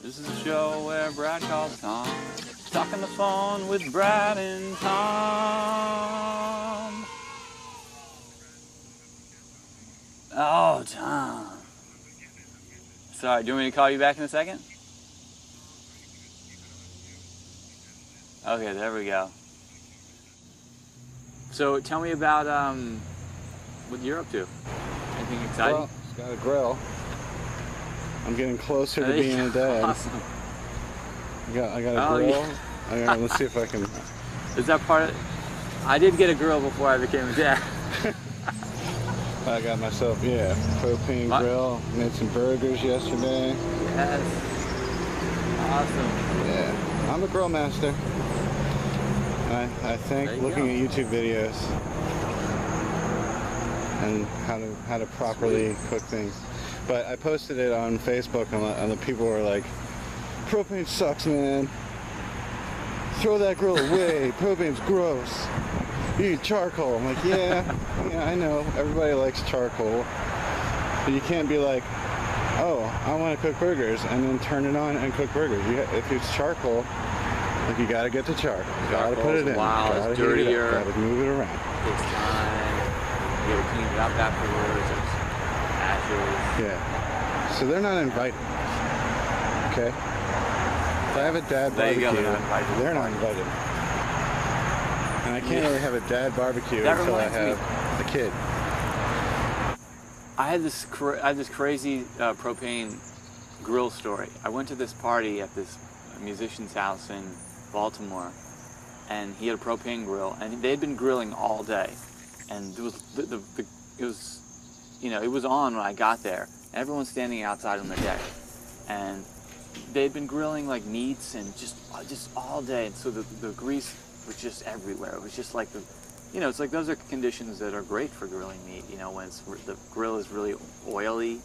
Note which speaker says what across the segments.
Speaker 1: This is a show where Brad calls Tom. Talking the phone with Brad and Tom. Oh, Tom. Sorry, do you want me to call you back in a second? Okay, there we go. So tell me about what you're up to. Anything exciting?
Speaker 2: Well, it's got a grill. I'm getting closer to being a dad.
Speaker 1: Awesome.
Speaker 2: I got a grill.
Speaker 1: Yeah.
Speaker 2: Let's see if I can.
Speaker 1: Is that part of it? I did get a grill before I became a dad.
Speaker 2: I got myself, propane grill. Made some burgers yesterday.
Speaker 1: Yes. Awesome.
Speaker 2: Yeah, I'm a grill master. I think looking at YouTube videos and how to properly cook things. But I posted it on Facebook and the people were like, propane sucks, man. Throw that grill away. Propane's gross. You need charcoal. I'm like, yeah, I know. Everybody likes charcoal. But you can't be like, oh, I want to cook burgers and then turn it on and cook burgers. If it's charcoal, like you gotta get the charcoal. You gotta put it in.
Speaker 1: Wow,
Speaker 2: gotta
Speaker 1: it's dirtier.
Speaker 2: Gotta move it around.
Speaker 1: Takes time. You gotta clean it up afterwards. There's ashes.
Speaker 2: Yeah. So they're not invited. Okay? If I have a dad barbecue, they're not invited. And I can't really have a dad barbecue until I have a kid.
Speaker 1: I had this crazy propane grill story. I went to this party at this musician's house in Baltimore, and he had a propane grill, and they had been grilling all day, and it was on when I got there. And everyone's standing outside on the deck, and they'd been grilling like meats and just all day, and so the grease was just everywhere. It was just like it's like those are conditions that are great for grilling meat. When the grill is really oily,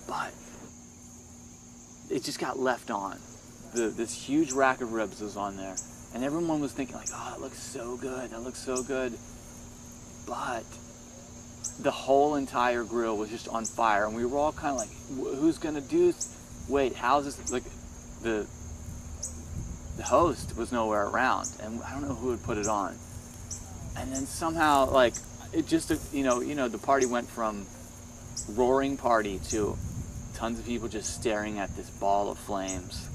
Speaker 1: but it just got left on. This huge rack of ribs was on there, and everyone was thinking like, oh, that looks so good, but the whole entire grill was just on fire, and we were all kind of like, who's gonna do wait, how's this? Like, the host was nowhere around, and I don't know who would put it on, and then somehow, like, it just, the party went from roaring party to tons of people just staring at this ball of flames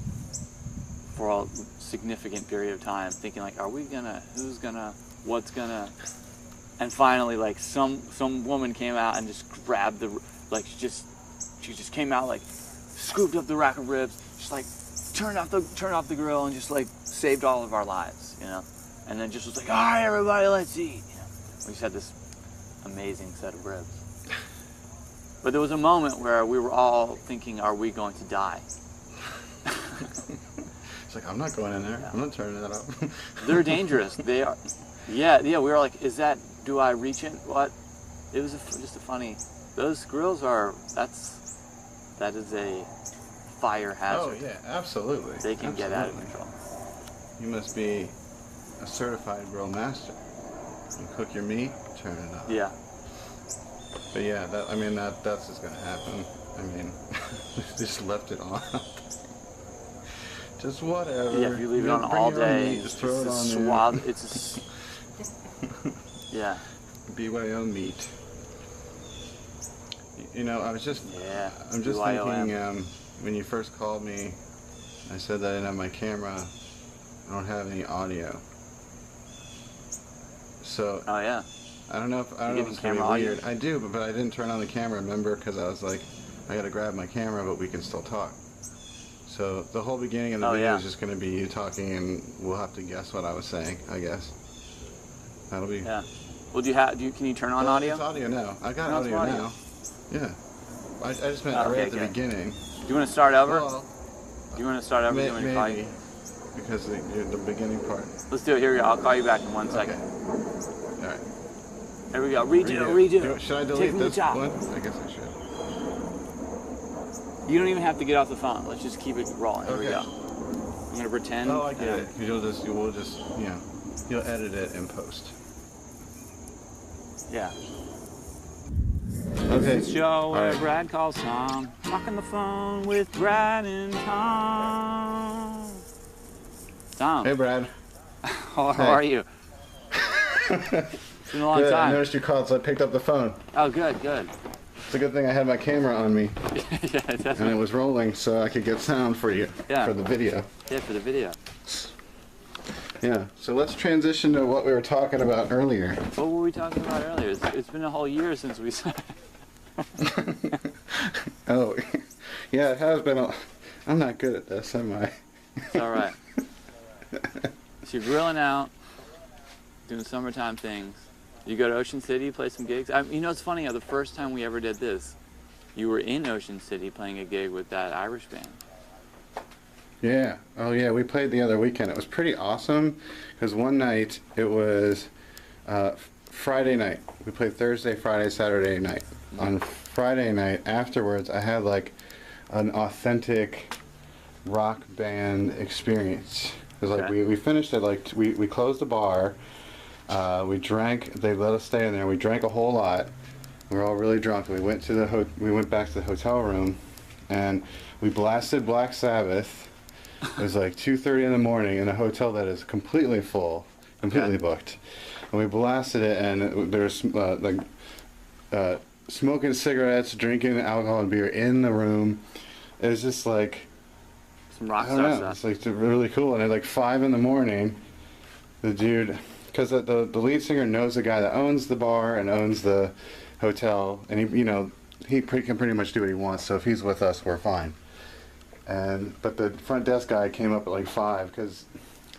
Speaker 1: for a significant period of time, thinking like, who's gonna, what's gonna, and finally, like, some woman came out and just grabbed she just came out, like, scooped up the rack of ribs, just like turned off the grill and just like saved all of our lives, and then just was like, all right, everybody, let's eat. We just had this amazing set of ribs. But there was a moment where we were all thinking, are we going to die?
Speaker 2: It's like, I'm not going in there. Yeah. I'm not turning that up.
Speaker 1: They're dangerous. They are. Yeah. We were like, do I reach in? What? It was just a funny. Those grills that is a fire hazard.
Speaker 2: Oh yeah, absolutely.
Speaker 1: They can get out of control.
Speaker 2: You must be a certified grill master. You cook your meat, turn it up.
Speaker 1: Yeah.
Speaker 2: But yeah, that's just gonna happen. Just left it on. Just whatever.
Speaker 1: Yeah, if you leave it on all day,
Speaker 2: just throw it on
Speaker 1: there. Yeah.
Speaker 2: BYO meat. I'm just
Speaker 1: BYOM.
Speaker 2: thinking, when you first called me, I said that I didn't have my camera. I don't have any audio. So.
Speaker 1: Oh yeah.
Speaker 2: I don't know if it's gonna be weird. I do, but I didn't turn on the camera, remember? Because I was like, I gotta grab my camera, but we can still talk. So the whole beginning of the video is just gonna be you talking, and we'll have to guess what I was saying, I guess. That'll be.
Speaker 1: Yeah. Well, can you turn on audio?
Speaker 2: It's audio now. I got audio now. Yeah. I just meant right at the beginning.
Speaker 1: Do you want to start over?
Speaker 2: Well,
Speaker 1: do you want to start over?
Speaker 2: Maybe. Because the beginning part.
Speaker 1: Let's do it. Here we go. I'll call you back in 1 second.
Speaker 2: All right.
Speaker 1: There we go. Redo.
Speaker 2: Should I delete this one? I guess I should.
Speaker 1: You don't even have to get off the phone. Let's just keep it rolling. Here we go. I'm gonna pretend.
Speaker 2: Oh, I get it. You'll edit it in post.
Speaker 1: Yeah.
Speaker 2: Okay.
Speaker 1: This is the show where Brad calls Tom. Talking the phone with Brad and Tom. Tom.
Speaker 2: Hey, Brad.
Speaker 1: How
Speaker 2: Hey.
Speaker 1: are you? It's been a long
Speaker 2: Good. I
Speaker 1: time.
Speaker 2: noticed you called, so I picked up the phone.
Speaker 1: Oh, good, good.
Speaker 2: It's a good thing I had my camera on me,
Speaker 1: Yeah, definitely.
Speaker 2: and it was rolling, so I could get sound for you for the video.
Speaker 1: Yeah, for the video.
Speaker 2: Yeah. So let's transition to what we were talking about earlier.
Speaker 1: What were we talking about earlier? It's been a whole year since we saw.
Speaker 2: Oh, yeah, it has been. I'm not good at this, am I?
Speaker 1: It's all right. So you're grilling out, doing summertime things. You go to Ocean City, play some gigs. You know, it's funny how the first time we ever did this, you were in Ocean City playing a gig with that Irish band.
Speaker 2: Yeah. Oh, yeah. We played the other weekend. It was pretty awesome because one night it was Friday night. We played Thursday, Friday, Saturday night. Mm-hmm. On Friday night afterwards, I had like an authentic rock band experience. It was like we finished it like we closed the bar. We drank. They let us stay in there. We drank a whole lot. We were all really drunk. We went to we went back to the hotel room, and we blasted Black Sabbath. It was like 2:30 in the morning in a hotel that is completely full, completely booked. And we blasted it, and there's smoking cigarettes, drinking alcohol and beer in the room. It was just like
Speaker 1: some rock star stuff.
Speaker 2: It's like really cool. And at like 5 in the morning, the dude, because the lead singer knows the guy that owns the bar and owns the hotel, and he can pretty much do what he wants. So if he's with us, we're fine. But the front desk guy came up at like 5 because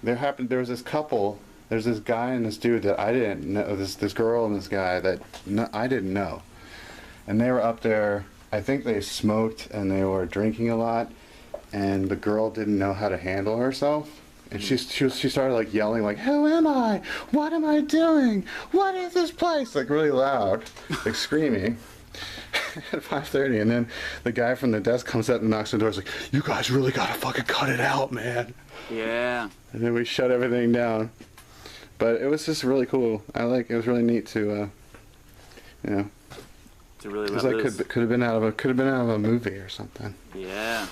Speaker 2: there was this couple. There's this guy and this dude that I didn't know. This girl and this guy that I didn't know, and they were up there. I think they smoked and they were drinking a lot, and the girl didn't know how to handle herself, and she started like yelling like, "Who am I? What am I doing? What is this place?" Like really loud, like screaming. At 5:30, and then the guy from the desk comes up and knocks on the door. He's like, "You guys really gotta fucking cut it out, man."
Speaker 1: Yeah.
Speaker 2: And then we shut everything down. But it was just really cool. It was really neat to,
Speaker 1: to really.
Speaker 2: It was like could have been out of a movie or something.
Speaker 1: Yeah.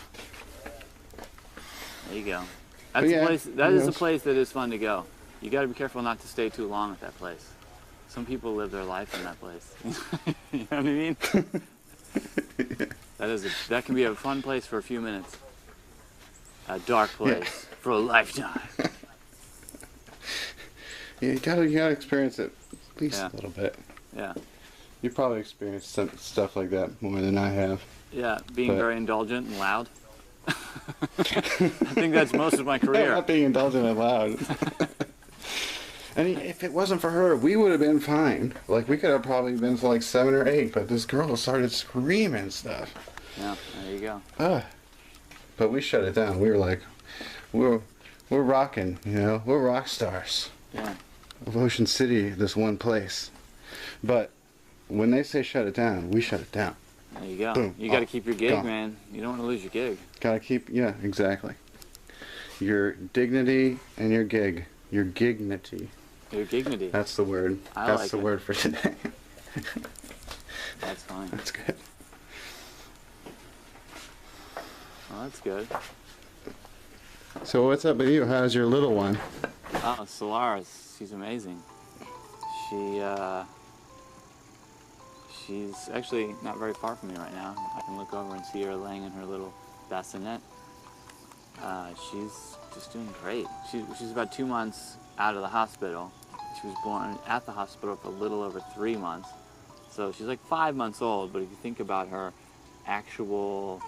Speaker 1: There you go. That's a place. That is a place that is fun to go. You got to be careful not to stay too long at that place. Some people live their life in that place. You know what I mean? That can be a fun place for a few minutes. A dark place for a lifetime.
Speaker 2: Yeah, you gotta experience it at least a little bit.
Speaker 1: Yeah.
Speaker 2: You probably experienced some stuff like that more than I have.
Speaker 1: Yeah, being very indulgent and loud. I think that's most of my career.
Speaker 2: Not being indulgent and loud. And if it wasn't for her, we would have been fine. Like, we could have probably been to like 7 or 8, but this girl started screaming stuff.
Speaker 1: Yeah, there you go.
Speaker 2: But we shut it down. We were like, we're rocking, we're rock stars.
Speaker 1: Yeah.
Speaker 2: Of Ocean City, this one place. But when they say shut it down, we shut it down.
Speaker 1: There you go.
Speaker 2: Boom.
Speaker 1: You got to keep your gig,
Speaker 2: gone.
Speaker 1: man. You don't want to lose your gig.
Speaker 2: Gotta keep, exactly. Your dignity and your gig. Your gignity.
Speaker 1: Your gignity.
Speaker 2: That's the word. That's the word for today.
Speaker 1: That's fine.
Speaker 2: That's good.
Speaker 1: Well, that's good.
Speaker 2: So what's up with you? How's your little one?
Speaker 1: Oh, Solaris. She's amazing. She's actually not very far from me right now. I can look over and see her laying in her little bassinet. She's just doing great. She's about 2 months out of the hospital. She was born at the hospital for a little over 3 months. So she's like 5 months old, but if you think about her actual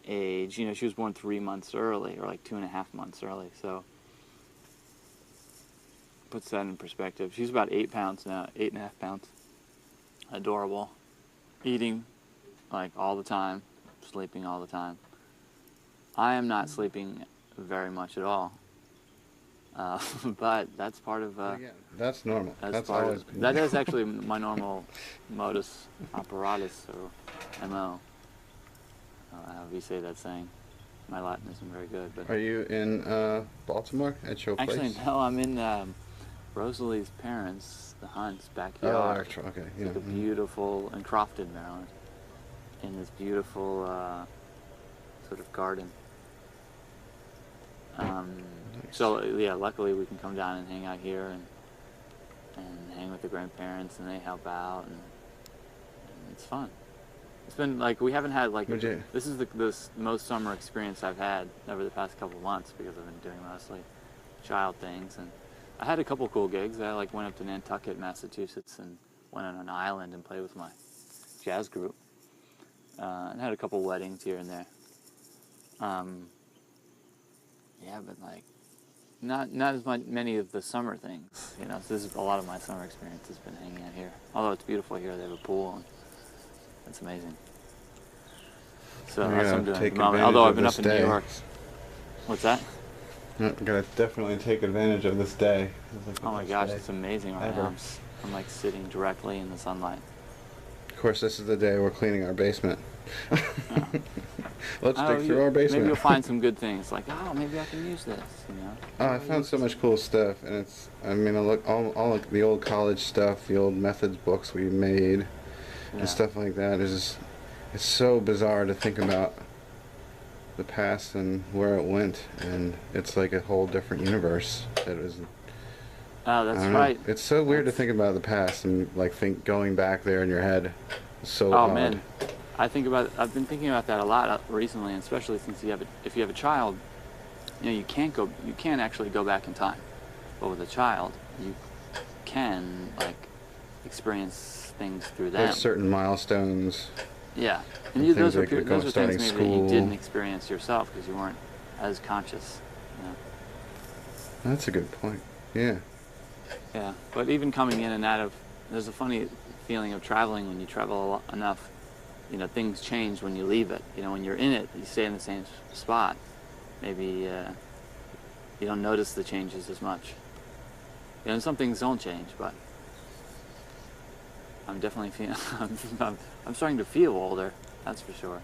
Speaker 1: age, she was born 3 months early, or like 2.5 months early, so puts that in perspective. She's about 8 pounds now, 8.5 pounds. Adorable. Eating like all the time, sleeping all the time. I am not sleeping very much at all. But that's part of...
Speaker 2: that's normal. That's always been.
Speaker 1: That is actually my normal modus operatus, or MO. However you say that saying. My Latin isn't very good. But
Speaker 2: Are you in Baltimore at your place?
Speaker 1: Actually, no, I'm in Rosalie's parents, the Hunt's backyard.
Speaker 2: Oh, okay.
Speaker 1: It's like a beautiful, in Crofton, Maryland, in this beautiful sort of garden. So yeah, luckily we can come down and hang out here and hang with the grandparents, and they help out, and it's fun. It's been like we haven't had like this is the most summer experience I've had over the past couple of months because I've been doing mostly child things, and I had a couple cool gigs. I like went up to Nantucket, Massachusetts, and went on an island and played with my jazz group, and had a couple weddings here and there. Yeah, but like not as many of the summer things, you know. So this is a lot of my summer experience has been hanging out here. Although it's beautiful here, they have a pool, and it's amazing. So that's what I'm doing at the moment. Although I've been up in New York. What's that?
Speaker 2: I'm gonna definitely take advantage of this day.
Speaker 1: Oh my gosh, it's amazing right now. I'm like sitting directly in the sunlight.
Speaker 2: Of course, this is the day we're cleaning our basement. Let's dig through our basement.
Speaker 1: Maybe you'll find some good things. Like, oh, maybe I can use this. You know.
Speaker 2: Oh, I found so much cool stuff, and it's. I mean, I look all like the old college stuff, the old methods books we made, and stuff like that. It's so bizarre to think about the past and where it went, and it's like a whole different universe that was.
Speaker 1: Oh, that's right.
Speaker 2: It's so weird to think about the past and like going back there in your head. It's so odd.
Speaker 1: Man, I've been thinking about that a lot recently, and especially since if you have a child, you know, you can't actually go back in time, but with a child, you can like experience things through them.
Speaker 2: Like certain milestones.
Speaker 1: Yeah, and those are things maybe that you didn't experience yourself because you weren't as conscious. You know?
Speaker 2: That's a good point. Yeah.
Speaker 1: Yeah, but even coming in and out of, there's a funny feeling of traveling when you travel enough. You know, things change when you leave it. You know, when you're in it, you stay in the same spot. Maybe you don't notice the changes as much. You know, some things don't change, but I'm definitely feeling. I'm starting to feel older. That's for sure.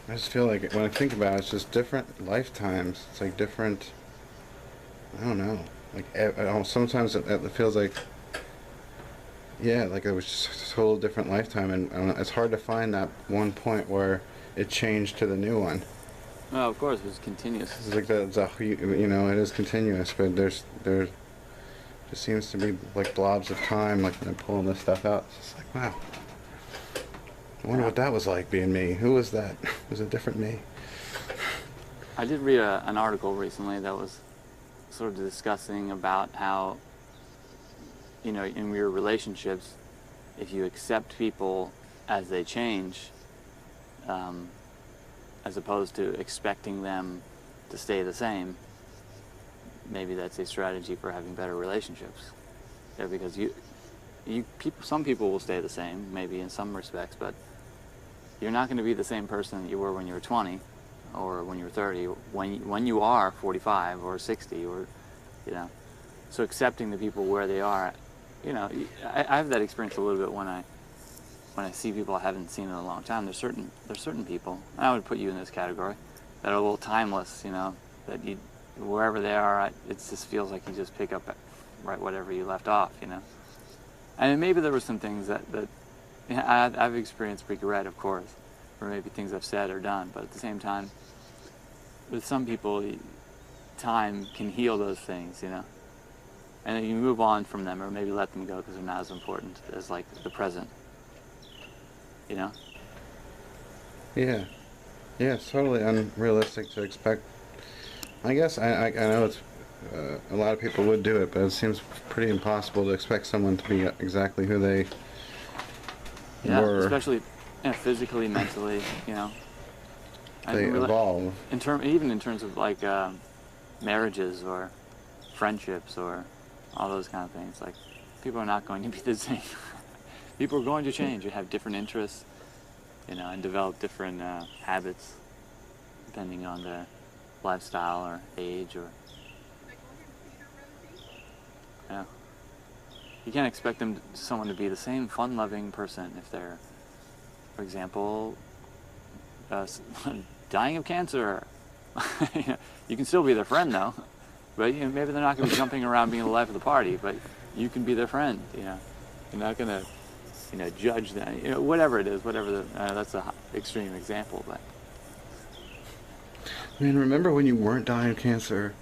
Speaker 2: I just feel like when I think about it, it's just different lifetimes. It's like different. I don't know. Like sometimes it feels like. Yeah, like it was just a whole different lifetime, and it's hard to find that one point where it changed to the new one.
Speaker 1: Oh, of course, it's continuous.
Speaker 2: It's like you know, it is continuous, but there just seems to be like blobs of time, like when I'm pulling this stuff out. It's just like, wow. I wonder what that was like being me. Who was that? Was it different me?
Speaker 1: I did read an article recently that was sort of discussing about how, you know, in your relationships, if you accept people as they change, as opposed to expecting them to stay the same, maybe that's a strategy for having better relationships. Yeah, because some people will stay the same, maybe in some respects, but you're not going to be the same person that you were when you were 20, or when you were 30, when you are 45 or 60, or, you know. So accepting the people where they are, you know, I have that experience a little bit when I see people I haven't seen in a long time. There's certain people, and I would put you in this category, that are a little timeless, you know, that wherever they are, it just feels like you just pick up right whatever you left off, you know. And maybe there were some things that you know, I've experienced regret, of course, for maybe things I've said or done, but at the same time, with some people, time can heal those things, you know. And then you move on from them, or maybe let them go because they're not as important as like the present, you know.
Speaker 2: Yeah, it's totally unrealistic to expect. I guess I know it's a lot of people would do it, but it seems pretty impossible to expect someone to be exactly who they were. Especially
Speaker 1: physically, mentally, you know.
Speaker 2: They evolve.
Speaker 1: Even in terms of like marriages or friendships or all those kind of things. Like, people are not going to be the same. People are going to change. You have different interests, you know, and develop different habits depending on their lifestyle or age or. Yeah. You can't expect someone to be the same fun-loving person if they're, for example, dying of cancer. You can still be their friend though, but you know, maybe they're not going to be jumping around being the life of the party. But you can be their friend. You know, you're not going to, you know, judge them. You know, whatever it is, whatever that's an extreme example, but
Speaker 2: Man, remember when you weren't dying of cancer?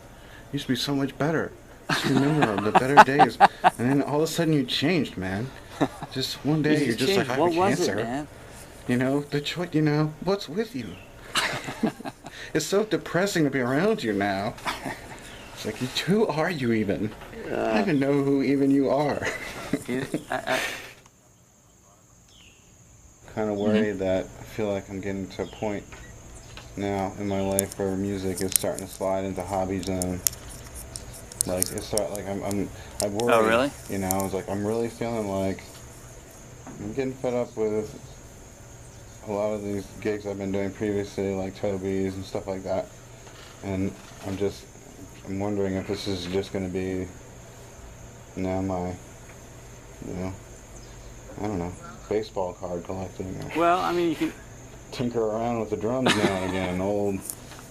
Speaker 2: It used to be so much better. Just remember the better days. And then all of a sudden you changed, man. Just one
Speaker 1: You
Speaker 2: day you're
Speaker 1: just
Speaker 2: just like,
Speaker 1: changed.
Speaker 2: I
Speaker 1: What
Speaker 2: have
Speaker 1: was it,
Speaker 2: cancer.
Speaker 1: man?
Speaker 2: You know, the choice, you know, what's with you? It's so depressing to be around you now. It's like, who are you even? I don't even know who even you are.
Speaker 1: You- I-
Speaker 2: Kind of worried that I feel like I'm getting to a point now in my life where music is starting to slide into hobby zone. Like I
Speaker 1: Oh,
Speaker 2: worry,
Speaker 1: really?
Speaker 2: you know. I was like, I'm really feeling like I'm getting fed up with a lot of these gigs I've been doing previously, like Toby's and stuff like that. And I'm wondering if this is just going to be now my, you know, I don't know, baseball card collecting. Or
Speaker 1: Well, I mean, you can.
Speaker 2: tinker around with the drums now and again. Old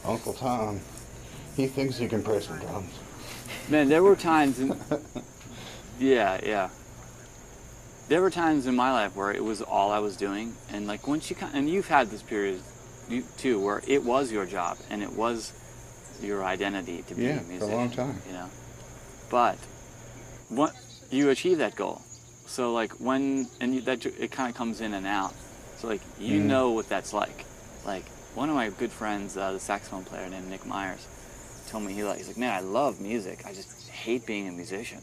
Speaker 2: Uncle Tom, he thinks he can play some drums.
Speaker 1: Man, there were times in. Yeah. There were times in my life where it was all I was doing, and like once and you've had this period, too, where it was your job and it was your identity to be a musician.
Speaker 2: For a long time.
Speaker 1: You know, but what you achieve that goal, so like that it kind of comes in and out. So like you know what that's like. Like one of my good friends, the saxophone player named Nick Myers, told me he's like, man, I love music. I just hate being a musician.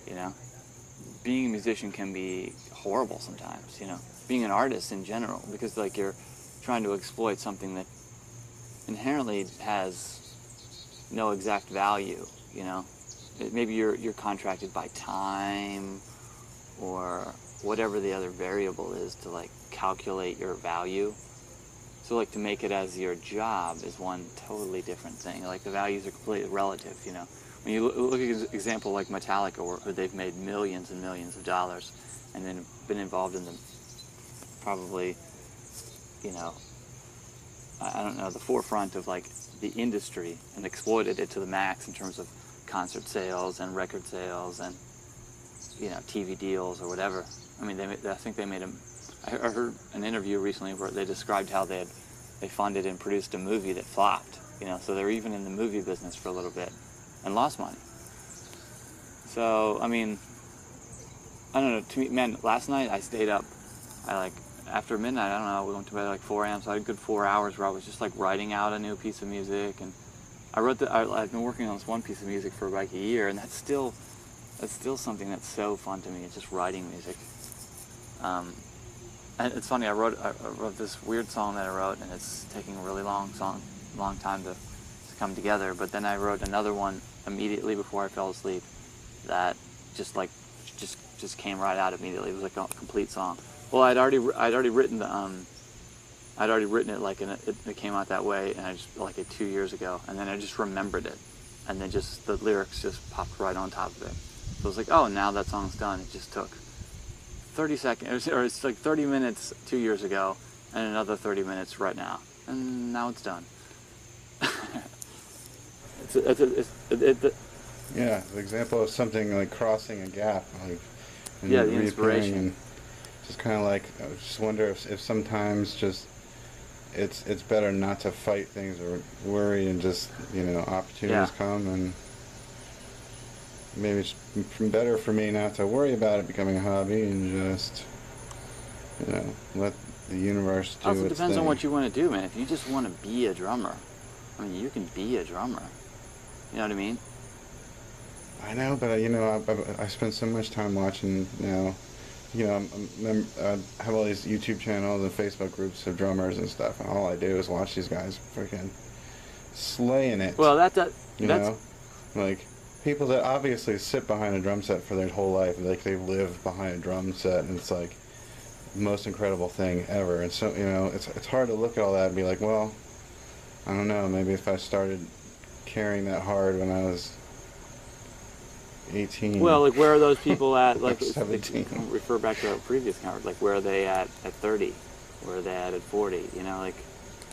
Speaker 1: You know, being a musician can be horrible sometimes. You know, being an artist in general, because like you're trying to exploit something that inherently has no exact value. You know, maybe you're contracted by time or whatever the other variable is to like calculate your value. So like to make it as your job is one totally different thing. Like the values are completely relative, you know. When you look at an example like Metallica, where they've made millions and millions of dollars and then been involved in the probably, you know, I don't know, the forefront of like the industry and exploited it to the max in terms of concert sales and record sales and, you know, TV deals or whatever. I mean, I think they made a. I heard an interview recently where they described how they funded and produced a movie that flopped. You know, so they were even in the movie business for a little bit and lost money. So I mean, I don't know. To me, man, last night I stayed up. After midnight, I don't know. We went to bed at like 4 a.m. So I had a good 4 hours where I was just like writing out a new piece of music, and I've been working on this one piece of music for like a year, and that's still something that's so fun to me. It's just writing music. And it's funny. I wrote this weird song that I wrote, and it's taking a really long time to come together. But then I wrote another one immediately before I fell asleep that just came right out immediately. It was like a complete song. Well, I'd already written it like it came out that way, and I just like it 2 years ago, and then I just remembered it, and then just the lyrics just popped right on top of it. So it was like, oh, now that song's done. It just took 30 seconds, or it's like 30 minutes 2 years ago, and another 30 minutes right now, and now it's done.
Speaker 2: Yeah, the example of something like crossing a gap, like and
Speaker 1: the inspiration.
Speaker 2: And just kind of like, I just wonder if sometimes just it's better not to fight things or worry, and just, you know, opportunities come, and maybe it's better for me not to worry about it becoming a hobby and just, you know, let the universe do its thing.
Speaker 1: Also, depends on what you want to do, man. If you just want to be a drummer, I mean, you can be a drummer. You know what I mean?
Speaker 2: I know, but you know, I spend so much time watching now. You know, I have all these YouTube channels and Facebook groups of drummers and stuff, and all I do is watch these guys freaking slaying it.
Speaker 1: Well,
Speaker 2: you know, like people that obviously sit behind a drum set for their whole life, like they live behind a drum set, and it's like the most incredible thing ever. And so, you know, it's hard to look at all that and be like, well, I don't know, maybe if I started carrying that hard when I was 18.
Speaker 1: Well, like, where are those people at? Like
Speaker 2: 17.
Speaker 1: Refer back to our previous conversation. Like, where are they at 30? Where are they at 40? You know, like,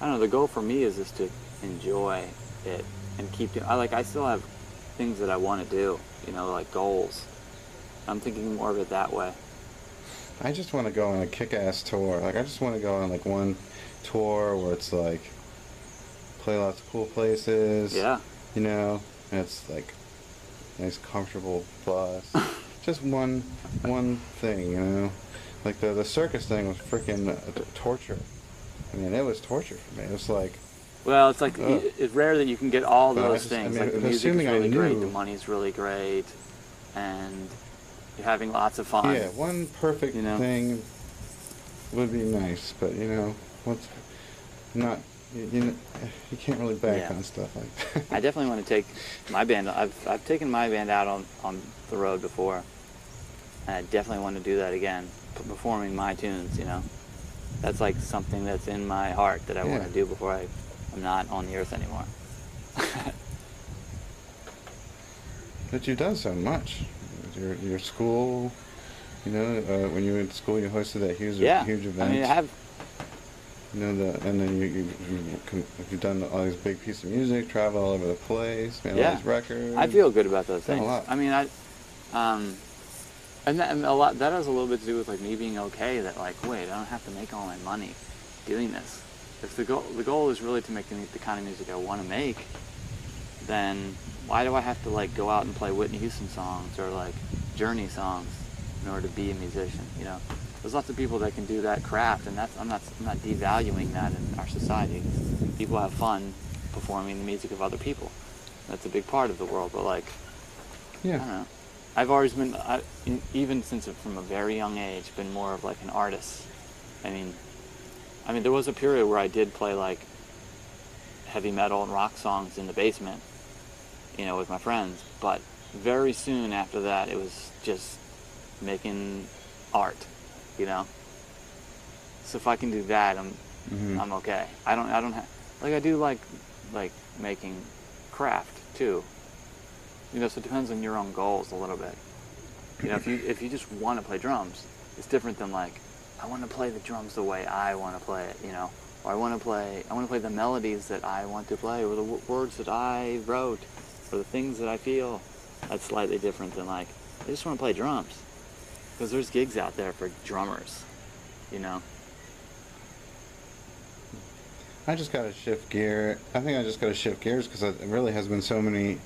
Speaker 1: I don't know. The goal for me is just to enjoy it and keep doing. I still have things that I want to do. You know, like goals. I'm thinking more of it that way.
Speaker 2: I just want to go on a kick-ass tour. Like, I just want to go on like one tour where it's like play lots of cool places.
Speaker 1: Yeah.
Speaker 2: You know, and it's like nice, comfortable bus. Just one thing, you know. Like the circus thing was freaking torture. I mean, it was torture for me. It was like.
Speaker 1: Well, it's like
Speaker 2: Ugh.
Speaker 1: it's rare that you can get all
Speaker 2: But
Speaker 1: those things. Like the music is
Speaker 2: assuming I
Speaker 1: really great,
Speaker 2: knew-
Speaker 1: the money's really great, and you're having lots of fun.
Speaker 2: Yeah, one perfect
Speaker 1: You know?
Speaker 2: thing would be nice, but you know, what's not. You can't really bank
Speaker 1: Yeah.
Speaker 2: on stuff like that.
Speaker 1: I definitely want to take my band. I've taken my band out on the road before, and I definitely want to do that again, performing my tunes. You know, that's like something that's in my heart that I want
Speaker 2: Yeah.
Speaker 1: to do before I'm not on the earth anymore.
Speaker 2: But you've done so much. Your school, you know, when you were in school, you hosted that huge event.
Speaker 1: I mean, I have.
Speaker 2: You know, and then you've done all these big pieces of music, travel all over the place, made all these records.
Speaker 1: I feel good about those
Speaker 2: Done a
Speaker 1: things.
Speaker 2: lot.
Speaker 1: I mean, and a lot that has a little bit to do with like me being okay. That like, wait, I don't have to make all my money doing this. If the goal is really to make the kind of music I want to make, then why do I have to like go out and play Whitney Houston songs or like Journey songs in order to be a musician? You know, there's lots of people that can do that craft, and I'm not devaluing that in our society. People have fun performing the music of other people. That's a big part of the world. But like,
Speaker 2: Yeah.
Speaker 1: I don't know. I've always been, even since from a very young age, been more of like an artist. I mean, there was a period where I did play like heavy metal and rock songs in the basement, you know, with my friends. But very soon after that, it was just making art, you know. So if I can do that, I'm okay. I don't have, like, I do like making craft too. You know, so it depends on your own goals a little bit. You know, if you just want to play drums, it's different than like, I want to play the drums the way I want to play it, you know, or I want to play the melodies that I want to play, or the words that I wrote, or the things that I feel. That's slightly different than like, I just want to play drums, because there's gigs out there for drummers, you know.
Speaker 2: I just got to shift gear. I think I just got to shift gears because it really has been so many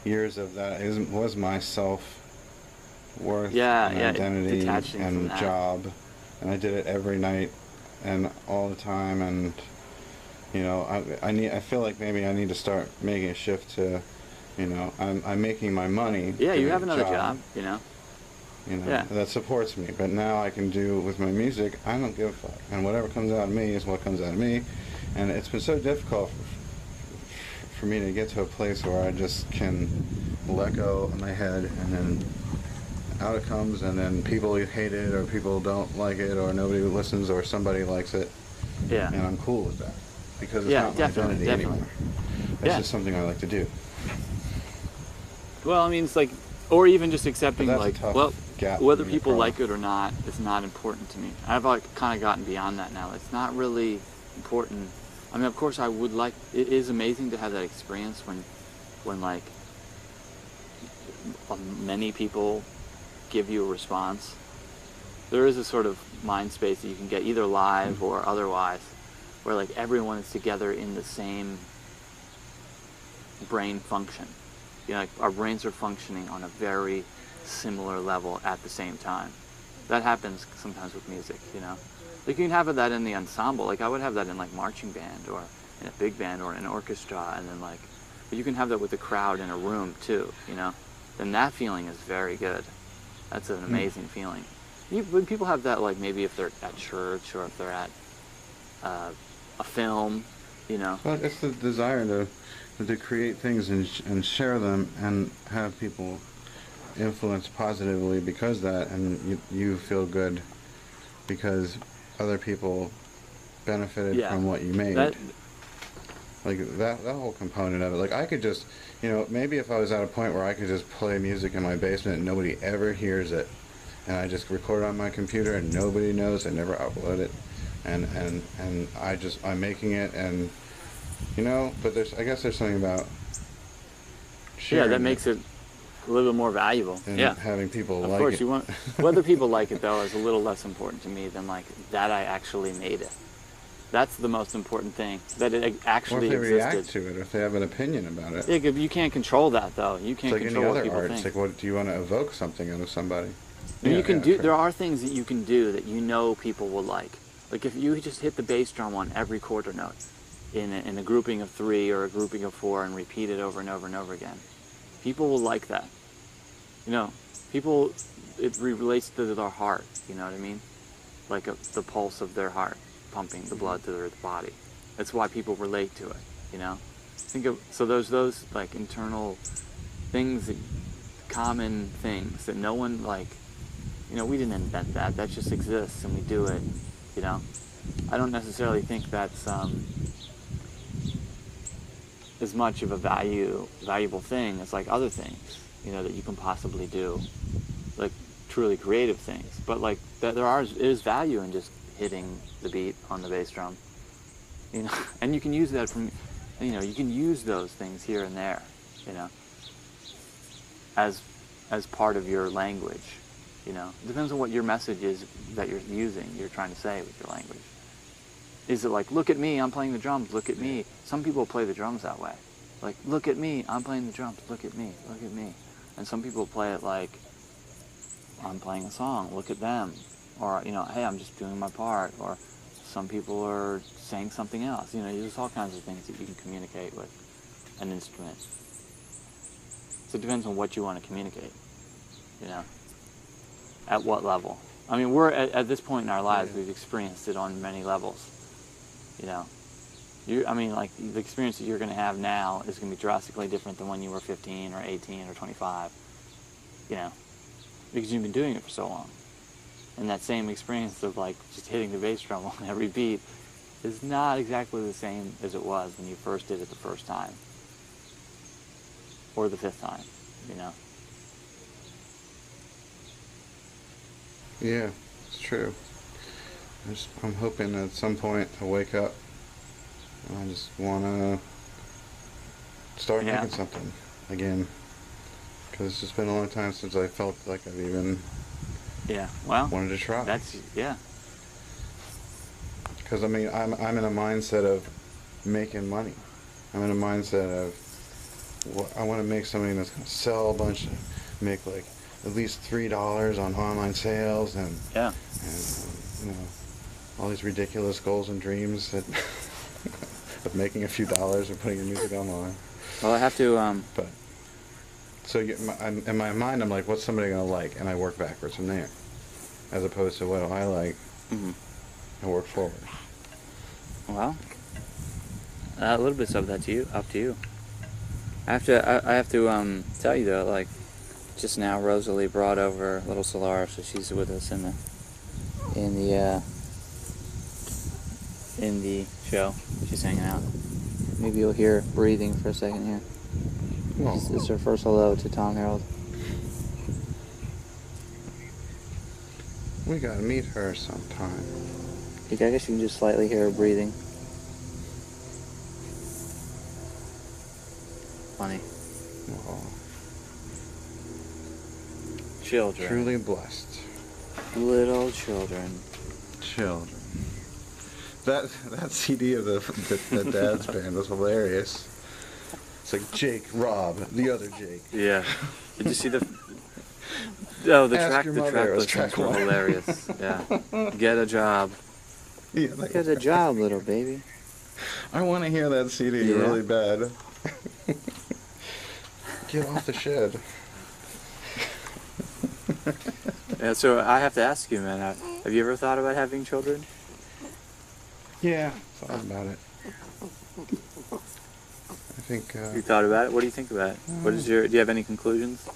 Speaker 2: years of that. It was my self-worth and identity
Speaker 1: detaching from
Speaker 2: and
Speaker 1: that.
Speaker 2: job. And I did it every night and all the time. And, you know, I feel like maybe I need to start making a shift to, you know, I'm making my money.
Speaker 1: Yeah, you
Speaker 2: doing
Speaker 1: have
Speaker 2: a
Speaker 1: another job, you know.
Speaker 2: You know,
Speaker 1: Yeah.
Speaker 2: that supports me. But now I can do with my music, I don't give a fuck. And whatever comes out of me is what comes out of me. And it's been so difficult for me to get to a place where I just can let go of my head, and then out it comes, and then people hate it, or people don't like it, or nobody listens, or somebody likes it.
Speaker 1: Yeah.
Speaker 2: And I'm cool with that. Because it's
Speaker 1: Yeah,
Speaker 2: not my
Speaker 1: definitely,
Speaker 2: identity
Speaker 1: definitely.
Speaker 2: anymore. It's
Speaker 1: Yeah.
Speaker 2: just something I like to do.
Speaker 1: Well, I mean, it's like, or even just accepting,
Speaker 2: But that's a
Speaker 1: like,
Speaker 2: tough
Speaker 1: well,
Speaker 2: gap
Speaker 1: whether
Speaker 2: in your
Speaker 1: people
Speaker 2: problem.
Speaker 1: like it or not, it's not important to me. I've like kind of gotten beyond that now. It's not really important. I mean, of course, I would like. It is amazing to have that experience when like many people give you a response. There is a sort of mind space that you can get either live or otherwise, where like everyone is together in the same brain function. You know, like our brains are functioning on a very similar level at the same time. That happens sometimes with music, you know. Like you can have that in the ensemble. Like I would have that in like marching band or in a big band or an orchestra, and then like, but you can have that with the crowd in a room too, you know. Then that feeling is very good. That's an amazing feeling. When people have that, like maybe if they're at church or if they're at a film, you know.
Speaker 2: Well, it's the desire to create things and share them and have people influence positively because that, and you feel good because other people benefited from what you made. Like that whole component of it. Like I could just, you know, maybe if I was at a point where I could just play music in my basement and nobody ever hears it, and I just record it on my computer and nobody knows, I never upload it, and I'm making it, and you know, but I guess there's something about sharing
Speaker 1: that makes it a little bit more valuable.
Speaker 2: and
Speaker 1: Yeah,
Speaker 2: having people
Speaker 1: of
Speaker 2: like
Speaker 1: course
Speaker 2: it.
Speaker 1: you want. Whether people like it though is a little less important to me than like that I actually made it. That's the most important thing, that it
Speaker 2: Or
Speaker 1: actually
Speaker 2: if they
Speaker 1: existed.
Speaker 2: react to it, or if they have an opinion about it.
Speaker 1: Yeah, you can't control that though. You
Speaker 2: It's
Speaker 1: can't
Speaker 2: like any
Speaker 1: control what
Speaker 2: other
Speaker 1: people
Speaker 2: art.
Speaker 1: think.
Speaker 2: It's like, what do you want to evoke something out of somebody?
Speaker 1: And you can do.
Speaker 2: true.
Speaker 1: There are things that you can do that you know people will like. Like if you just hit the bass drum on every quarter note in a grouping of 3 or a grouping of 4 and repeat it over and over and over again, people will like that. You know, people. It relates to their heart. You know what I mean? Like the pulse of their heart pumping the blood to their body. That's why people relate to it. You know. So those like internal things, common things that no one like. You know, we didn't invent that. That just exists, and we do it. You know, I don't necessarily think that's as much of a valuable thing as like other things. You know, that you can possibly do, like truly creative things. But like there is value in just hitting the beat on the bass drum. You know, and you can use that from, you know, you can use those things here and there. You know, as part of your language. You know, it depends on what your message is that you're trying to say with your language. Is it like, look at me, I'm playing the drums, look at me? Some people play the drums that way. Like, look at me, I'm playing the drums, look at me, look at me. And some people play it like, I'm playing a song, look at them. Or, you know, hey, I'm just doing my part. Or some people are saying something else. You know, there's all kinds of things that you can communicate with an instrument. So it depends on what you want to communicate, you know. At what level? I mean, we're at this point in our lives, we've experienced it on many levels. You know, I mean, like the experience that you're going to have now is going to be drastically different than when you were 15 or 18 or 25. You know, because you've been doing it for so long. And that same experience of like just hitting the bass drum on every beat is not exactly the same as it was when you first did it the first time or the 5th time. You know.
Speaker 2: Yeah, it's true. I'm hoping at some point to wake up and I just want to start making something again. Because it's just been a long time since I felt like I've even wanted to try. Because I mean, I'm in a mindset of making money. I'm in a mindset of I want to make something that's going to sell a bunch of, make like at least $3 on online sales and you know, all these ridiculous goals and dreams that of making a few dollars and putting your music online.
Speaker 1: Well, I have to
Speaker 2: but so in my mind I'm like, what's somebody gonna like, and I work backwards from there, as opposed to what do I like. I work forward.
Speaker 1: Well, a little bit's up to you. I have to tell you though, like, just now Rosalie brought over little Solara, so she's with us in the show. She's hanging out. Maybe you'll hear breathing for a second here. This is her first hello to Tom Harold.
Speaker 2: We gotta meet her sometime.
Speaker 1: I guess you can just slightly hear her breathing. Funny.
Speaker 2: Oh.
Speaker 1: Children.
Speaker 2: Truly blessed.
Speaker 1: Little children.
Speaker 2: Children. That CD of the dad's band was hilarious. It's like Jake, Rob, the other Jake.
Speaker 1: Yeah. Did you see the track
Speaker 2: was
Speaker 1: listings were hilarious. Yeah. Get a job.
Speaker 2: Yeah,
Speaker 1: Get a job, little baby.
Speaker 2: I want to hear that CD really bad. Get off the shed.
Speaker 1: Yeah, so I have to ask you, man, have you ever thought about having children?
Speaker 2: Yeah, thought about it. I think...
Speaker 1: you thought about it? What do you think about it? Do you have any conclusions?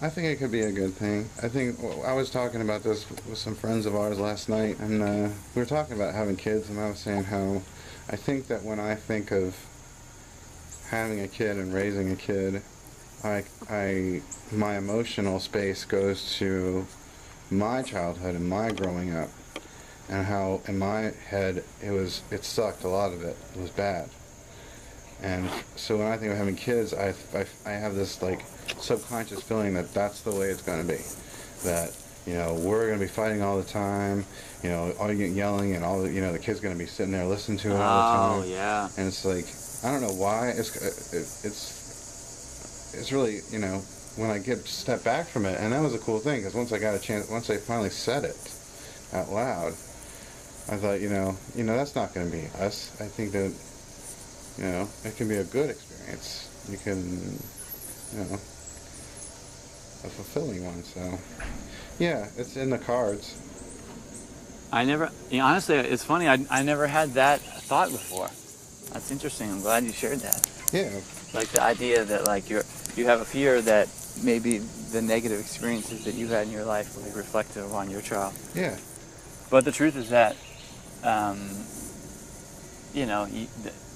Speaker 2: I think it could be a good thing. I think I was talking about this with some friends of ours last night, and we were talking about having kids, and I was saying how I think that when I think of having a kid and raising a kid, my emotional space goes to my childhood and my growing up, and how in my head it sucked, a lot of it was bad. And so when I think of having kids, I have this like subconscious feeling that that's the way it's going to be. That, you know, we're going to be fighting all the time. all you yelling and all the, the kid's going to be sitting there listening to it all the time.
Speaker 1: Oh, yeah.
Speaker 2: And it's like, I don't know why. It's really, when I step back from it, and that was a cool thing, because once I finally said it out loud, I thought, that's not going to be us. I think that, it can be a good experience. You can, a fulfilling one. So, yeah, it's in the cards.
Speaker 1: Honestly, it's funny, I never had that thought before. That's interesting. I'm glad you shared that.
Speaker 2: Yeah.
Speaker 1: Like the idea that like you have a fear that maybe the negative experiences that you had in your life will be reflective on your child.
Speaker 2: Yeah.
Speaker 1: But the truth is that,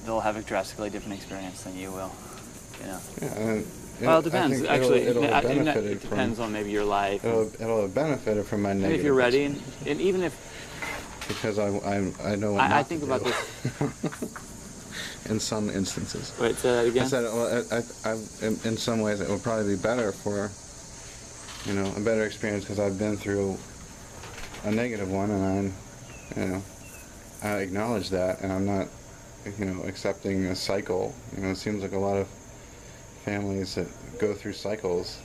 Speaker 1: they'll have a drastically different experience than you will.
Speaker 2: Yeah.
Speaker 1: Well, it depends. Actually,
Speaker 2: it
Speaker 1: depends on maybe your life.
Speaker 2: It'll have benefited from my negative.
Speaker 1: If you're ready, and even if.
Speaker 2: Because I know.
Speaker 1: I think about this.
Speaker 2: In some instances.
Speaker 1: Wait, say that again?
Speaker 2: I said, in some ways, it would probably be better for, a better experience, because I've been through a negative one, and I acknowledge that, and I'm not, accepting a cycle. It seems like a lot of families that go through cycles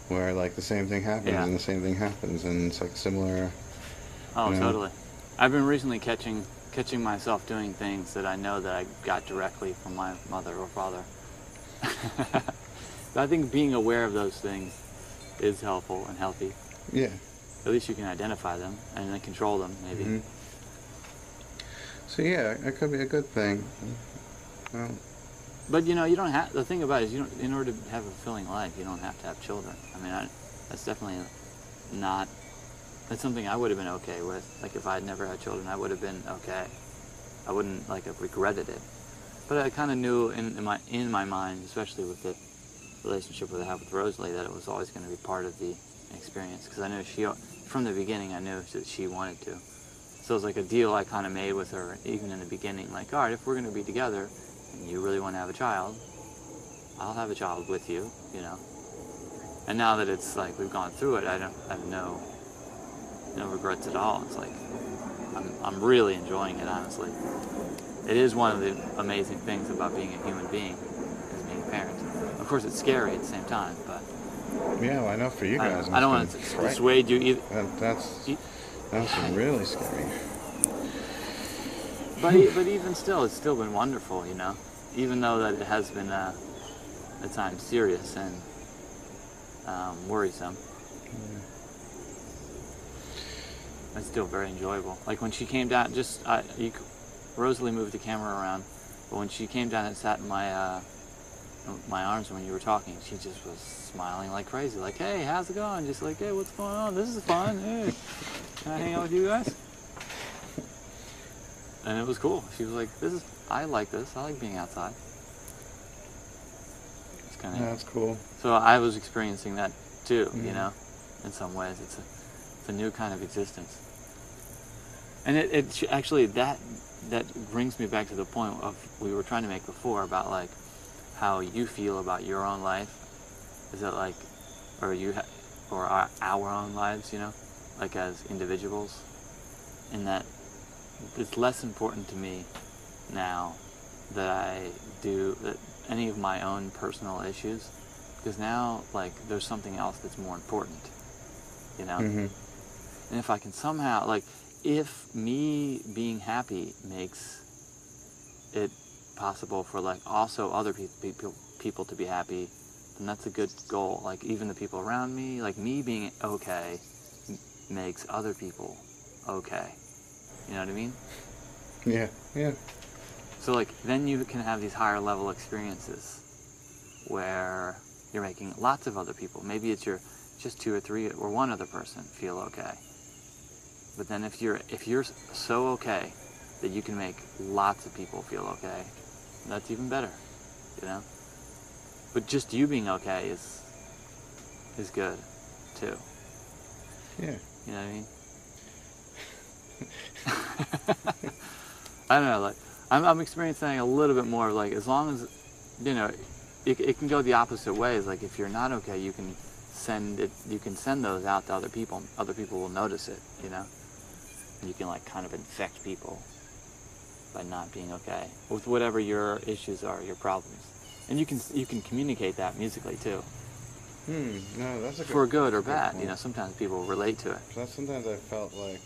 Speaker 2: where, like, the same thing happens, and the same thing happens, and it's, like, similar.
Speaker 1: Oh, totally. I've been recently catching myself doing things that I know that I got directly from my mother or father. But I think being aware of those things is helpful and healthy.
Speaker 2: Yeah.
Speaker 1: At least you can identify them and then control them, maybe.
Speaker 2: Mm-hmm. So yeah, it could be a good thing. Well,
Speaker 1: but you don't have. The thing about it is, in order to have a fulfilling life, you don't have to have children. I mean, that's definitely not. That's something I would have been okay with. Like, if I had never had children, I would have been okay. I wouldn't, have regretted it. But I kind of knew in my mind, especially with the relationship that I have with Rosalie, that it was always going to be part of the experience. Because I knew from the beginning, I knew that she wanted to. So it was like a deal I kind of made with her, even in the beginning. Like, all right, if we're going to be together, and you really want to have a child, I'll have a child with you, And now that it's like we've gone through it, I have no regrets at all. It's like I'm really enjoying it, honestly. It is one of the amazing things about being a human being, is being a parent. Of course, it's scary at the same time, but
Speaker 2: yeah, well, I know for you guys.
Speaker 1: I don't want to dissuade you either.
Speaker 2: That's really scary.
Speaker 1: But even still, it's still been wonderful, Even though that it has been at times serious and worrisome.
Speaker 2: Yeah.
Speaker 1: It's still very enjoyable. Like when she came down, Rosalie moved the camera around, but when she came down and sat in my arms when you were talking, she just was smiling like crazy. Like, hey, how's it going? Just like, hey, what's going on? This is fun. Hey, can I hang out with you guys? And it was cool. She was like, I like this. I like being outside. It's kind of.
Speaker 2: Yeah, that's cool.
Speaker 1: So I was experiencing that too,
Speaker 2: Mm-hmm.
Speaker 1: In some ways. It's a new kind of existence. And it actually, that brings me back to the point of we were trying to make before about like how you feel about your own life. Is it like, or our own lives, like as individuals, in that it's less important to me now that any of my own personal issues, because now like there's something else that's more important,
Speaker 2: Mm-hmm.
Speaker 1: And if I can somehow, like, if me being happy makes it possible for like also other people to be happy, then that's a good goal. Like even the people around me, like me being okay makes other people okay. You know what I mean?
Speaker 2: Yeah, yeah.
Speaker 1: So like then you can have these higher level experiences where you're making lots of other people. Maybe it's just 2 or 3 or 1 other person feel okay. But then if you're so okay that you can make lots of people feel okay, that's even better, But just you being okay is good too.
Speaker 2: Yeah.
Speaker 1: You know what I mean? I don't know, like I'm experiencing a little bit more of like, as long as it can go the opposite way. Is like if you're not okay, you can send those out to other people. Other people will notice it, You can like kind of infect people by not being okay with whatever your issues are, your problems, and you can communicate that musically too.
Speaker 2: No, that's a good,
Speaker 1: for good or
Speaker 2: good
Speaker 1: bad.
Speaker 2: point.
Speaker 1: You know, sometimes people relate to it.
Speaker 2: Sometimes I felt like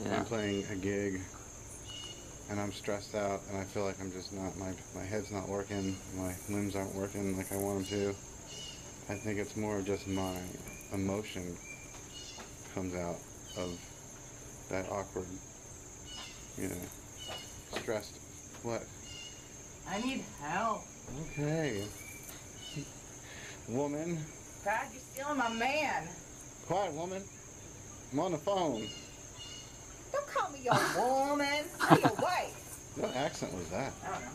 Speaker 1: Yeah.
Speaker 2: I'm playing a gig and I'm stressed out and I feel like I'm just not, my head's not working, my limbs aren't working like I want them to. I think it's more just my emotion comes out of that awkward, you know, stressed. What?
Speaker 3: I need help.
Speaker 2: Okay. Woman.
Speaker 3: God, you're stealing my man.
Speaker 2: Quiet, woman. I'm on the phone.
Speaker 3: Don't call me your woman. I'm your wife.
Speaker 2: What accent was that?
Speaker 3: I don't know.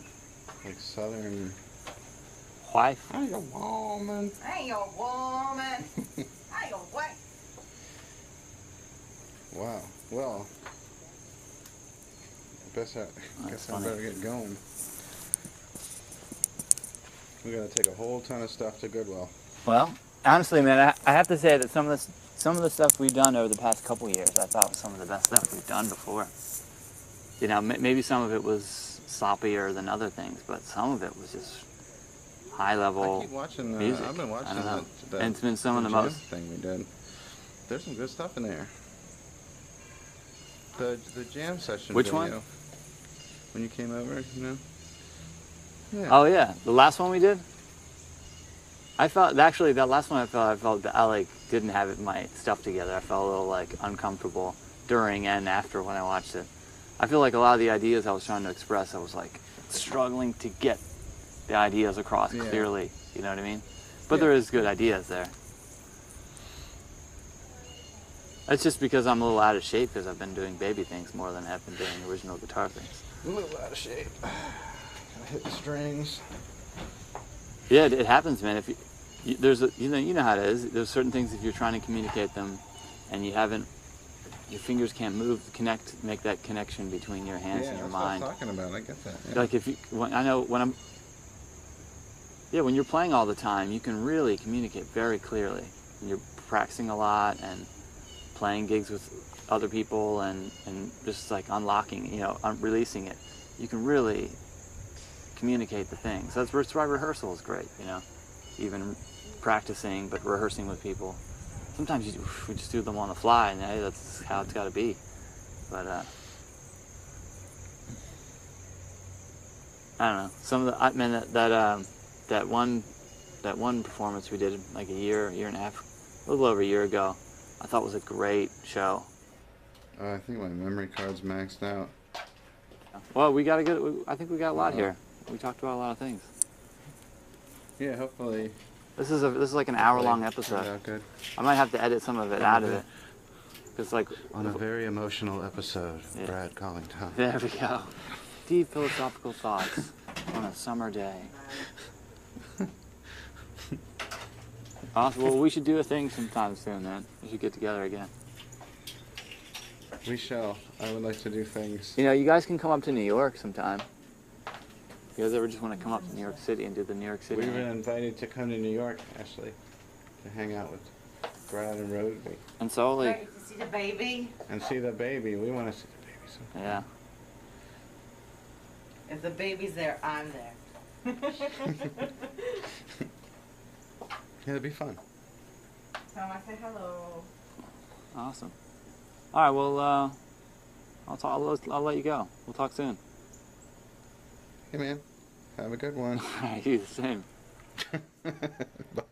Speaker 2: Like southern.
Speaker 1: Wife.
Speaker 2: I'm a woman.
Speaker 3: I ain't your woman. I ain't your wife.
Speaker 2: Wow. Well, I guess I
Speaker 1: funny.
Speaker 2: better get going. We gotta take a whole ton of stuff to Goodwill.
Speaker 1: Well, honestly, man, I have to say that some of the stuff we've done over the past couple years, I thought was some of the best stuff we've done before. You know, maybe some of it was sloppier than other things, but some of it was just high level.
Speaker 2: I keep watching.
Speaker 1: Music.
Speaker 2: I've been watching
Speaker 1: that.
Speaker 2: that.
Speaker 1: And it's been some of the
Speaker 2: jam
Speaker 1: most
Speaker 2: thing we did. There's some good stuff in there. The jam session.
Speaker 1: Which
Speaker 2: video,
Speaker 1: one?
Speaker 2: When you came over, you know. Yeah.
Speaker 1: Oh yeah, the last one we did. I felt actually that last one. I felt that I like didn't have my stuff together. I felt a little like uncomfortable during and after when I watched it. I feel like a lot of the ideas I was trying to express, I was like struggling to get the ideas across clearly. You know what I mean? But there is good ideas there. It's just because I'm a little out of shape because I've been doing baby things more than I've been doing original guitar things.
Speaker 2: A little out of shape. Gotta hit the strings.
Speaker 1: Yeah, it happens, man. If there's a, you know how it is. There's certain things if you're trying to communicate them, and you haven't, your fingers can't move, make that connection between your hands and your mind.
Speaker 2: That's what I'm talking about. I get that. Yeah.
Speaker 1: Like if you, I know when you're playing all the time, you can really communicate very clearly. And you're practicing a lot and playing gigs with other people and just like unlocking, releasing it. You can really communicate the things. That's why rehearsal is great, even practicing but rehearsing with people. Sometimes we just do them on the fly, and hey, that's how it's got to be. But I don't know. Some of the that one performance we did like a year and a half, a little over a year ago, I thought was a great show.
Speaker 2: I think my memory card's maxed out.
Speaker 1: Well, I think we got a lot here. We talked about a lot of things.
Speaker 2: Yeah, hopefully.
Speaker 1: This is like an hour-long episode.
Speaker 2: Turned out good.
Speaker 1: I might have to edit some of it out of it. Cause like
Speaker 2: on a very emotional episode,
Speaker 1: Yeah.
Speaker 2: Brad calling time.
Speaker 1: There we go. Deep philosophical thoughts on a summer day. Awesome. Well, we should do a thing sometime soon, man. We should get together again.
Speaker 2: We shall. I would like to do things.
Speaker 1: You guys can come up to New York sometime. You guys ever just want to come up to New York City and do the New York City?
Speaker 2: We've been invited to come to New York, actually, to hang out with Brad and Roseby.
Speaker 1: And Soli.
Speaker 3: Ready to see the baby?
Speaker 2: And see the baby. We want to see the baby sometime.
Speaker 1: Yeah.
Speaker 3: If the baby's there, I'm there.
Speaker 2: Yeah, it'd be fun.
Speaker 3: Tell him I say hello.
Speaker 1: Awesome. All right. Well, I'll let you go. We'll talk soon.
Speaker 2: Hey, man. Have a good one.
Speaker 1: All right. You the same.
Speaker 2: Bye.